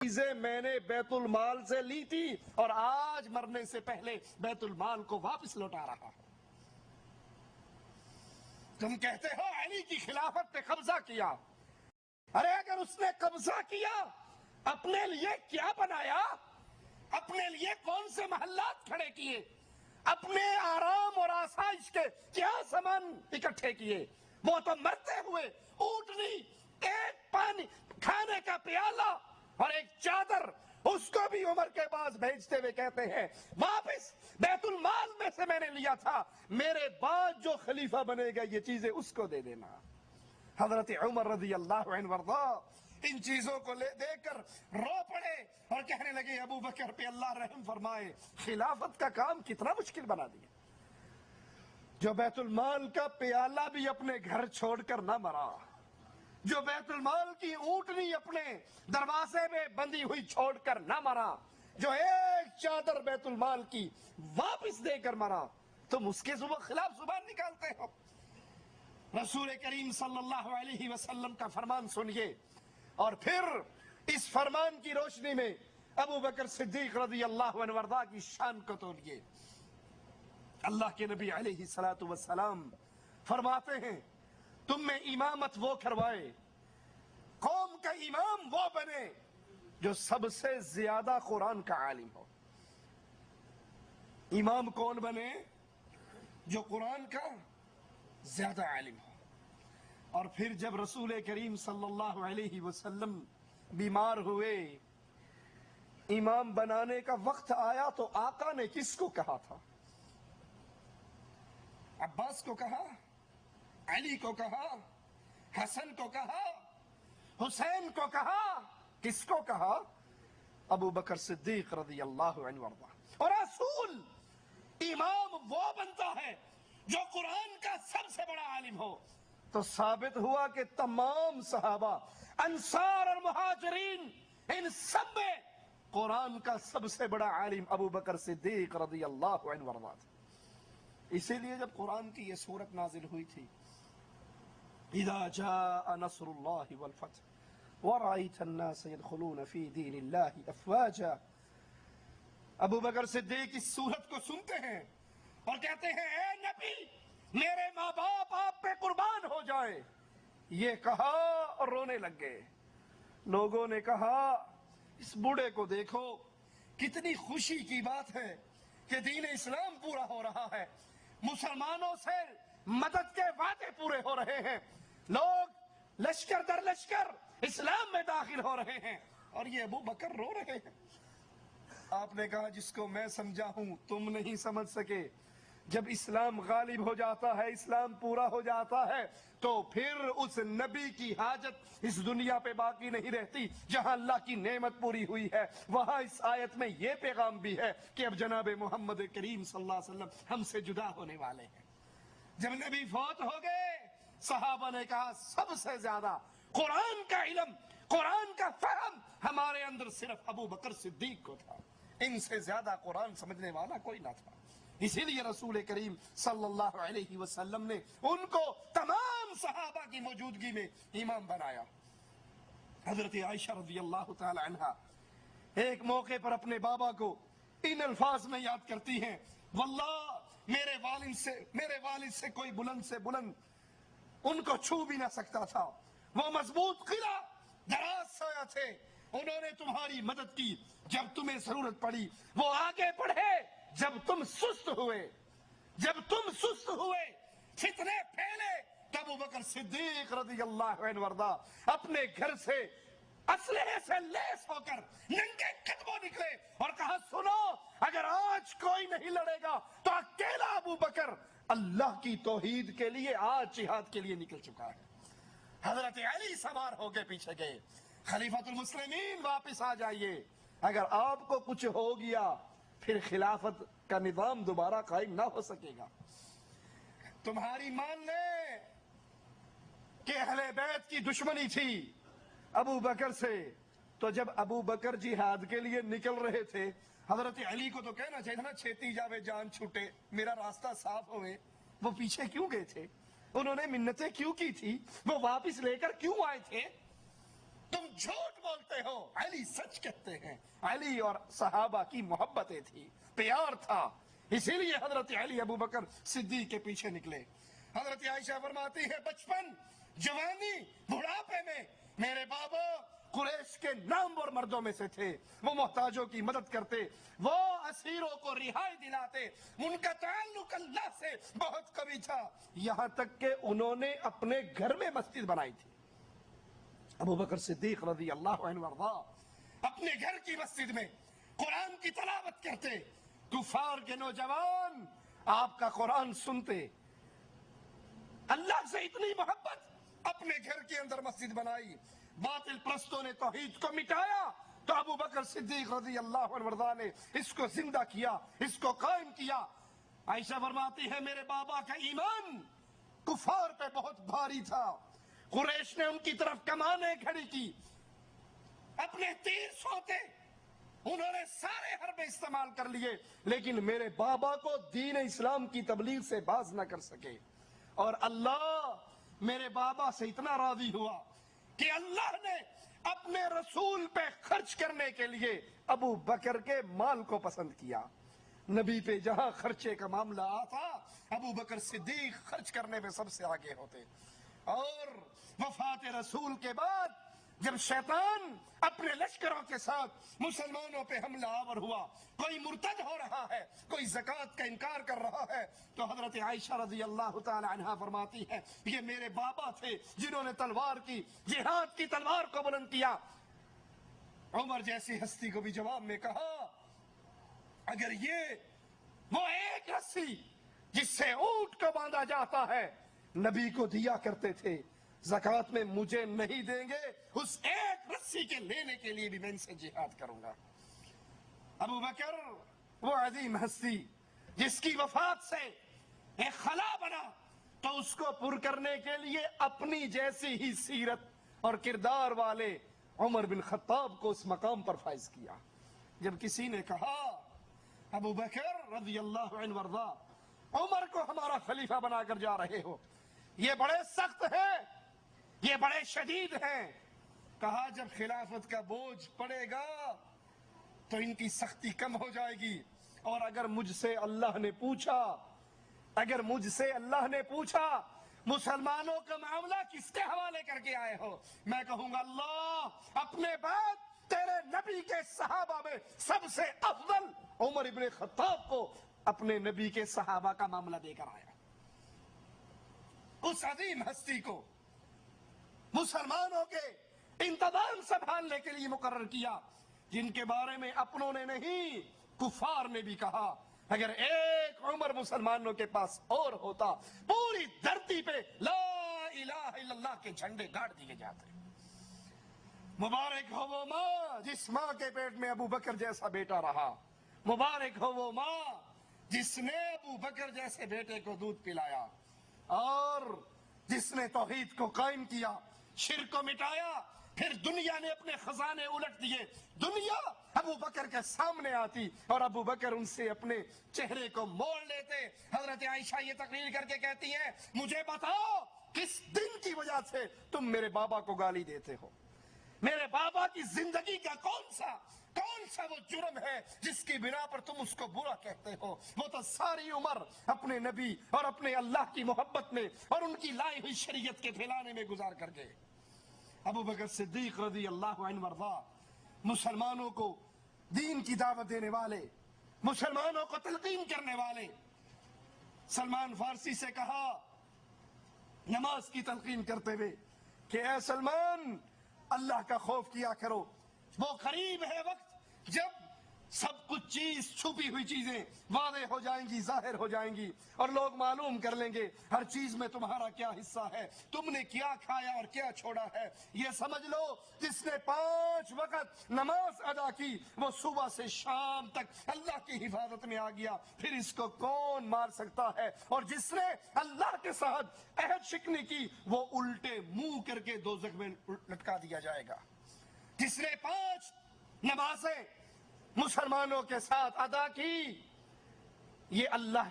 چیزیں میں نے بیت المال سے لی تھی اور آج مرنے سے پہلے بیت المال کو واپس لوٹا رہا ہوں۔ تم کہتے ہو علی کی خلافت پہ قبضہ کیا، ارے اگر اس نے قبضہ کیا اپنے لیے کیا بنایا؟ اپنے لیے کون سے محلات کھڑے کیے؟ اپنے آرام اور آسائش کے کیا سامان اکٹھے کیے؟ وہ تو مرتے ہوئے اونٹنی، ایک پانی کھانے کا پیالہ اور ایک چادر، اس کو بھی عمر کے پاس بھیجتے ہوئے کہتے ہیں واپس بیت المال میں سے میں نے لیا تھا، میرے بعد جو خلیفہ بنے گا یہ چیزیں اس کو دے دینا۔ حضرت عمر رضی اللہ عنہ وارضا ان چیزوں کو دیکھ کر رو پڑے اور کہنے لگے ابو بکر پہ اللہ رحم فرمائے، خلافت کا کام کتنا مشکل بنا دیا۔ جو بیت المال کا پیالہ بھی اپنے گھر چھوڑ کر نہ مرا، جو بیت المال کی اونٹنی اپنے دروازے میں بندی ہوئی چھوڑ کر نہ مرا، جو ایک چادر بیت المال کی واپس دے کر مرا، تم اس کے خلاف زبان نکالتے ہو؟ رسول کریم صلی اللہ علیہ وسلم کا فرمان سنیے اور پھر اس فرمان کی روشنی میں ابو بکر صدیق رضی اللہ عنہ وارضا کی شان کو تولیے۔ اللہ کے نبی علیہ السلام فرماتے ہیں تم میں امامت وہ کروائے، قوم کا امام وہ بنے جو سب سے زیادہ قرآن کا عالم ہو۔ امام کون بنے؟ جو قرآن کا زیادہ عالم ہو۔ اور پھر جب رسول کریم صلی اللہ علیہ وسلم بیمار ہوئے، امام بنانے کا وقت آیا تو آقا نے کس کو کہا تھا؟ عباس کو کہا، علی کو کہا، حسن کو کہا، حسین کو کہا، کس کو کہا؟ ابو بکر صدیق رضی اللہ عنہ وارضا۔ اور رسول امام وہ بنتا ہے جو قرآن کا سب سے بڑا عالم ہو۔ تو ثابت ہوا کہ تمام صحابہ، انصار اور مہاجرین، ان سب میں قرآن کا سب سے بڑا عالم ابو بکر صدیق رضی اللہ عنہ وارضا تھا۔ اسی لیے جب قرآن کی یہ سورت نازل ہوئی تھی اذا جاء نصر اللہ والفتح ورأيت الناس يدخلون في دین اللہ افواجا، ابو بکر صدیق اس سورت کو سنتے ہیں اور کہتے ہیں اے نبی میرے ماں باپ آپ پہ قربان ہو جائے۔ یہ کہا اور رونے لگ گئے۔ لوگوں نے کہا اس بوڑھے کو دیکھو، کتنی خوشی کی بات ہے کہ دین اسلام پورا ہو رہا ہے، مسلمانوں سے مدد کے وعدے پورے ہو رہے ہیں، لوگ لشکر در لشکر اسلام میں داخل ہو رہے ہیں اور یہ ابو بکر رو رہے ہیں۔ آپ نے کہا جس کو میں سمجھا ہوں تم نہیں سمجھ سکے، جب اسلام غالب ہو جاتا ہے، اسلام پورا ہو جاتا ہے تو پھر اس نبی کی حاجت اس دنیا پہ باقی نہیں رہتی۔ جہاں اللہ کی نعمت پوری ہوئی ہے وہاں اس آیت میں یہ پیغام بھی ہے کہ اب جناب محمد کریم صلی اللہ علیہ وسلم ہم سے جدا ہونے والے ہیں۔ جب نبی فوت ہو گئے صحابہ نے کہا سب سے زیادہ قرآن کا علم، قرآن کا فہم ہمارے اندر صرف ابو بکر صدیق کو تھا، ان سے زیادہ قرآن سمجھنے والا کوئی نہ تھا۔ اسی لیے رسول کریم صلی اللہ علیہ وسلم نے ان کو تمام صحابہ کی موجودگی میں امام بنایا۔ حضرت عائشہ رضی اللہ تعالی عنہا ایک موقع پر اپنے بابا کو ان الفاظ میں یاد کرتی ہیں، واللہ میرے والد سے کوئی بلند سے بلند ان کو چھو بھی نہ سکتا تھا، وہ مضبوط قلعہ دراز سویا تھے، انہوں نے تمہاری مدد کی جب تمہیں ضرورت پڑی، وہ آگے بڑھے جب تم سست ہوئے، فتنے پھیلے تو ابو بکر صدیق رضی اللہ عنہ وارضا اپنے گھر سے اسلحے سے لیس ہو کر ننگے قدموں نکلے اور کہا سنو اگر آج کوئی نہیں لڑے گا تو اکیلا ابو بکر اللہ کی توحید کے لیے آج جہاد کے لیے نکل چکا ہے۔ حضرت علی سوار ہو کے پیچھے گئے، خلیفۃ المسلمین واپس آ جائیے، اگر آپ کو کچھ ہو گیا پھر خلافت کا نظام دوبارہ قائم نہ ہو سکے گا۔ تمہاری مان لے کہ اہل بیت کی دشمنی تھی ابو بکر سے، تو جب ابو بکر جہاد کے لیے نکل رہے تھے حضرت علی کو تو کہنا چاہیے نا چھیتی جاوے جان چھوٹے، میرا راستہ صاف ہوئے، وہ پیچھے کیوں گئے تھے؟ انہوں نے منتیں کیوں کی تھی؟ وہ واپس لے کر کیوں آئے تھے؟ تم جھوٹ بولتے ہو، علی سچ کہتے ہیں۔ علی اور صحابہ کی محبتیں تھی، پیار تھا، اسی لیے حضرت علی ابو بکر صدیق کے پیچھے نکلے۔ حضرت عائشہ فرماتی ہے بچپن، جوانی، بڑھاپے میں میرے بابا قریش کے نامور مردوں میں سے تھے، وہ محتاجوں کی مدد کرتے، وہ اسیروں کو رہائی دلاتے، ان کا تعلق اللہ سے بہت قوی تھا، یہاں تک کہ انہوں نے اپنے گھر میں مسجد بنائی تھی۔ ابو بکر صدیق رضی اللہ عنہ وارضا اپنے گھر کی مسجد میں قرآن کی تلاوت کرتے، کفار کے نوجوان آپ کا قرآن سنتے۔ اللہ سے اتنی محبت، اپنے گھر کے اندر مسجد بنائی۔ باطل پرستوں نے توحید کو مٹایا تو ابو بکر صدیق رضی اللہ عنہ وارضا نے اس کو زندہ کیا، اس کو قائم کیا۔ عائشہ فرماتی ہے میرے بابا کا ایمان کفار پہ بہت بھاری تھا، قریش نے ان کی طرف کمانیں کھڑی کی، اپنے تیر سوتے، انہوں نے سارے حربے استعمال کر لیے، لیکن میرے بابا کو دین اسلام کی تبلیغ سے باز نہ کر سکے۔ اور اللہ میرے بابا سے اتنا راضی ہوا کہ اللہ نے اپنے رسول پہ خرچ کرنے کے لیے ابو بکر کے مال کو پسند کیا۔ نبی پہ جہاں خرچے کا معاملہ آتا ابو بکر صدیق خرچ کرنے میں سب سے آگے ہوتے۔ اور وفات رسول کے بعد جب شیطان اپنے لشکروں کے ساتھ مسلمانوں پہ حملہ آور ہوا، کوئی مرتد ہو رہا ہے، کوئی زکوٰۃ کا انکار کر رہا ہے، تو حضرت عائشہ رضی اللہ تعالی عنہا فرماتی ہے یہ میرے بابا تھے جنہوں نے تلوار کی، جہاد کی تلوار کو بلند کیا۔ عمر جیسی ہستی کو بھی جواب میں کہا اگر یہ وہ ایک رسی جس سے اونٹ کو باندھا جاتا ہے نبی کو دیا کرتے تھے، زکوٰۃ میں مجھے نہیں دیں گے، اس ایک رسی کے لینے کے لیے بھی میں ان سے جہاد کروں گا۔ ابو بکر وہ عظیم ہستی جس کی وفات سے ایک خلا بنا تو اس کو پر کرنے کے لیے اپنی جیسی ہی سیرت اور کردار والے عمر بن خطاب کو اس مقام پر فائز کیا۔ جب کسی نے کہا ابو بکر رضی اللہ عنہ وارضا عمر کو ہمارا خلیفہ بنا کر جا رہے ہو، یہ بڑے سخت ہیں، یہ بڑے شدید ہیں، کہا جب خلافت کا بوجھ پڑے گا تو ان کی سختی کم ہو جائے گی، اور اگر مجھ سے اللہ نے پوچھا مسلمانوں کا معاملہ کس کے حوالے کر کے آئے ہو، میں کہوں گا اللہ اپنے بعد تیرے نبی کے صحابہ میں سب سے افضل عمر ابن خطاب کو اپنے نبی کے صحابہ کا معاملہ دے کر آیا۔ اس عظیم ہستی کو مسلمانوں کے انتظام سنبھالنے کے لیے مقرر کیا، جن کے بارے میں اپنوں نے نہیں کفار نے بھی کہا اگر ایک عمر مسلمانوں کے پاس اور ہوتا پوری دھرتی پہ لا الہ الا اللہ کے جھنڈے گاڑ دیے جاتے۔ مبارک ہو وہ ماں جس ماں کے پیٹ میں ابو بکر جیسا بیٹا رہا، مبارک ہو وہ ماں جس نے ابو بکر جیسے بیٹے کو دودھ پلایا اور جس نے توحید کو قائم کیا، شرک کو مٹایا۔ پھر دنیا نے اپنے خزانے الٹ دیے، دنیا ابو بکر کے سامنے آتی اور ابو بکر ان سے اپنے چہرے کو موڑ لیتے۔ حضرت عائشہ یہ تقریر کر کے کہتی ہیں مجھے بتاؤ کس دن کی وجہ سے تم میرے بابا کو گالی دیتے ہو، میرے بابا کی زندگی کا کون سا وہ جرم ہے جس کی بنا پر تم اس کو برا کہتے ہو؟ وہ تو ساری عمر اپنے نبی اور اپنے اللہ کی محبت میں اور ان کی لائی ہوئی شریعت کے پھیلانے میں گزار کر گئے۔ ابو بکر صدیق رضی اللہ عنہ وارضا مسلمانوں کو دین کی دعوت دینے والے، مسلمانوں کو تلقین کرنے والے۔ سلمان فارسی سے کہا نماز کی تلقین کرتے ہوئے کہ اے سلمان اللہ کا خوف کیا کرو، وہ قریب ہے وقت جب سب کچھ چیز چھپی ہوئی چیزیں واضح ہو جائیں گی، ظاہر ہو جائیں گی، اور لوگ معلوم کر لیں گے ہر چیز میں تمہارا کیا حصہ ہے، تم نے کیا کھایا اور کیا چھوڑا ہے۔ یہ سمجھ لو جس نے 5 وقت نماز ادا کی وہ صبح سے شام تک اللہ کی حفاظت میں آ گیا، پھر اس کو کون مار سکتا ہے؟ اور جس نے اللہ کے ساتھ عہد شکنی کی وہ الٹے منہ کر کے دوزخ میں لٹکا دیا جائے گا۔ جس نے 5 نمازیں مسلمانوں کے ساتھ ادا کی یہ اللہ